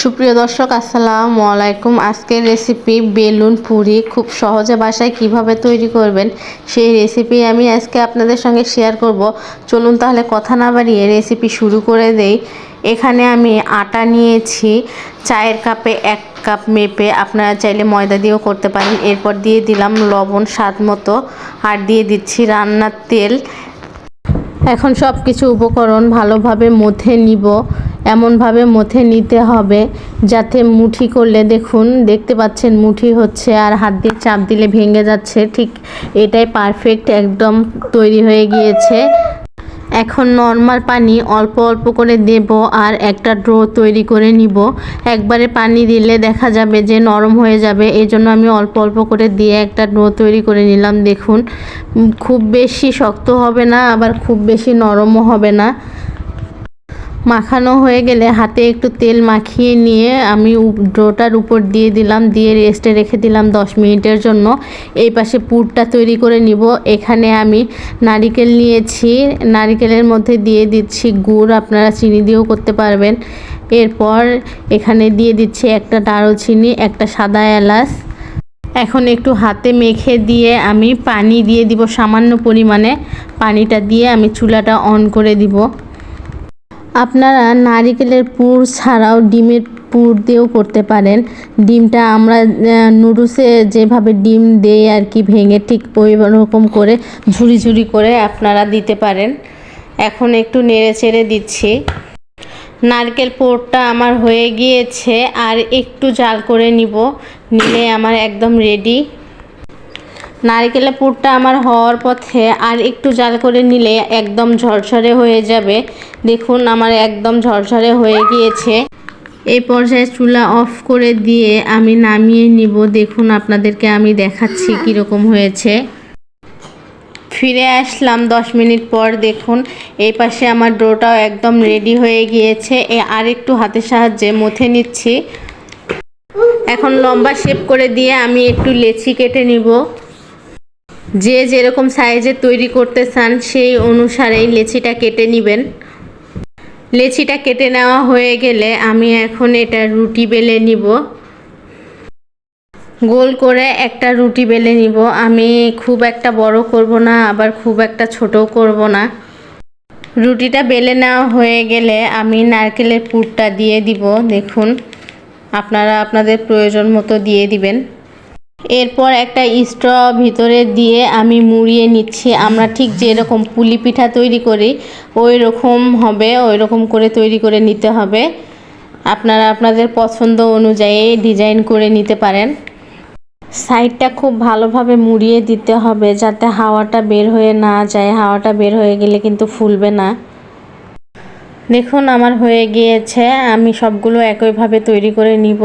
সুপ্রিয় দর্শক আসসালামু আলাইকুম। আজকের রেসিপি বেলুন পুরি খুব সহজে বাসায় কিভাবে তৈরি করবেন সেই রেসিপি আমি আজকে আপনাদের সঙ্গে শেয়ার করব। চলুন তাহলে কথা না বাড়িয়ে রেসিপি শুরু করে দেই। এখানে আমি আটা নিয়েছি চায়ের কাপে 1 কাপ মেপে, আপনারা চাইলে ময়দা দিয়েও করতে পারেন। এরপর দিয়ে দিলাম লবণ স্বাদ মতো আর দিয়ে দিচ্ছি রান্নার তেল। এখন সব কিছু উপকরণ ভালোভাবে মথে নিব। এমনভাবে মথে নিতে হবে যাতে মুঠি করলে, দেখতে পাচ্ছেন মুঠি হচ্ছে আর হাত দিয়ে চাপ দিলে ভেঙে যাচ্ছে, ঠিক এটাই পারফেক্ট একদম তৈরি হয়ে গিয়েছে। এখন নর্মাল পানি অল্প অল্প করে দেব আর একটা ডো তৈরি করে নিব। একবারে পানি দিলে দেখা যাবে যে নরম হয়ে যাবে, এই জন্য আমি অল্প অল্প করে দিয়ে একটা ডো তৈরি করে নিলাম। দেখুন, খুব বেশি শক্ত হবে না, আবার খুব বেশি নরমও হবে না। মাখানো হয়ে গেলে হাতে একটু তেল মাখিয়ে নিয়ে আমি ডোটার উপর দিয়ে দিলাম, দিয়ে রেস্টে রেখে দিলাম 10 মিনিটের জন্য। এই পাশে পুরটা তৈরি করে নিব। এখানে আমি নারিকেল নিয়েছি, নারিকেলের মধ্যে দিয়ে দিচ্ছি গুড়, আপনারা চিনি দিয়েও করতে পারবেন। এরপর এখানে দিয়ে দিচ্ছি একটা দারুচিনি, একটা সাদা এলাচ। এখন একটু হাতে মেখে দিয়ে আমি পানি দিয়ে দিব সামান্য পরিমাণে। পানিটা দিয়ে আমি চুলাটা অন করে দিব। আপনারা নারিকেলের পুর ছাড়াও ডিমের পুর দিয়েও করতে পারেন। ডিমটা আমরা নুডলসে যেভাবে ডিম দেই আর কি ভেঙে, ঠিক ওই রকম করে ঝুরি ঝুরি করে আপনারা দিতে পারেন। এখন একটু নেড়ে চেড়ে দিচ্ছি। নারকেল পুরটা আমার হয়ে গিয়েছে, আর একটু জাল করে নিলে আমার একদম রেডি। নারকেলের পুরটা আমার হওয়ার পথে, আর একটু জাল করে নিলে একদম ঝরঝরে হয়ে যাবে। দেখুন আমার একদম ঝরঝরে হয়ে গিয়েছে। এই পর্যায়ে চুলা অফ করে দিয়ে আমি নামিয়ে নিব। দেখুন আপনাদেরকে আমি দেখাচ্ছি কীরকম হয়েছে। ফিরে আসলাম 10 মিনিট পর। দেখুন এই পাশে আমার ডোটাও একদম রেডি হয়ে গিয়েছে। আর একটু হাতের সাহায্যে মথে নিচ্ছি। এখন লম্বা শেপ করে দিয়ে আমি একটু লেচি কেটে নিব। যে যেরকম সাইজে তৈরি করতে চান সেই অনুসারেই লেচিটা কেটে নেবেন। লেচিটা কেটে নেওয়া হয়ে গেলে আমি এখন এটা রুটি বেলে নিব। গোল করে একটা রুটি বেলে নিব। আমি খুব একটা বড় করব না, আবার খুব একটা ছোটও করব না। রুটিটা বেলে নেওয়া হয়ে গেলে আমি নারকেলের পুরটা দিয়ে দিব। দেখুন আপনারা আপনাদের প্রয়োজন মতো দিয়ে দিবেন। এরপর একটা স্ট্র ভিতরে দিয়ে আমি মুড়িয়ে নিচ্ছি। আমরা ঠিক যেরকম পুলি পিঠা তৈরি করি ওই রকম হবে, ওই রকম করে তৈরি করে নিতে হবে। আপনারা আপনাদের পছন্দ অনুযায়ী ডিজাইন করে নিতে পারেন। সাইডটা খুব ভালোভাবে মুড়িয়ে দিতে হবে যাতে হাওয়াটা বের হয়ে না যায়। হাওয়াটা বের হয়ে গেলে কিন্তু ফুলবে না। দেখুন আমার হয়ে গিয়েছে। আমি সবগুলো একইভাবে তৈরি করে নিব।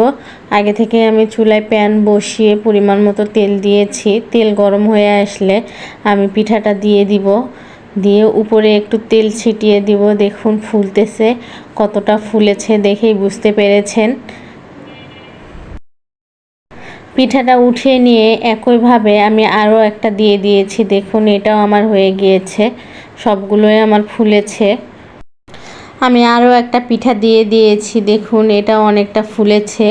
আগে থেকে আমি চুলায় প্যান বসিয়ে পরিমাণ মতো তেল দিয়েছি। তেল গরম হয়ে আসলে আমি পিঠাটা দিয়ে দিব, দিয়ে উপরে একটু তেল ছিটিয়ে দিব। দেখুন ফুলতেছে, কতটা ফুলেছে দেখেই বুঝতে পেরেছেন। পিঠাটা উঠিয়ে নিয়ে একইভাবে আমি আরও একটা দিয়ে দিয়েছি। দেখুন এটাও আমার হয়ে গিয়েছে, সবগুলোই আমার ফুলেছে। আমি আরও একটা পিঠা দিয়ে দিয়েছি। দেখুন এটা অনেকটা ফুলেছে।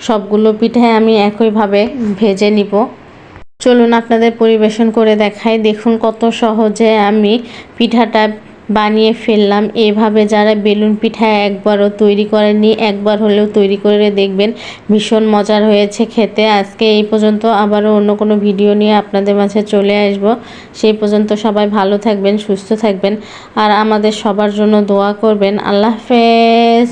সবগুলো পিঠায় আমি একইভাবে ভেজে নিব। চলুন আপনাদের পরিবেশন করে দেখাই। দেখুন কত সহজে আমি পিঠাটা বানিয়ে ফেললাম। এভাবে যারা বেলুন পিঠা একবারও তৈরি করেননি, একবার হলেও তৈরি করে দেখবেন, ভীষণ মজার হয়েছে খেতে। আজকে এই পর্যন্ত, আবারও অন্য কোনো ভিডিও নিয়ে আপনাদের মাঝে চলে আসব। সেই পর্যন্ত সবাই ভালো থাকবেন, সুস্থ থাকবেন, আর আমাদের সবার জন্য দোয়া করবেন। আল্লাহ হাফেজ।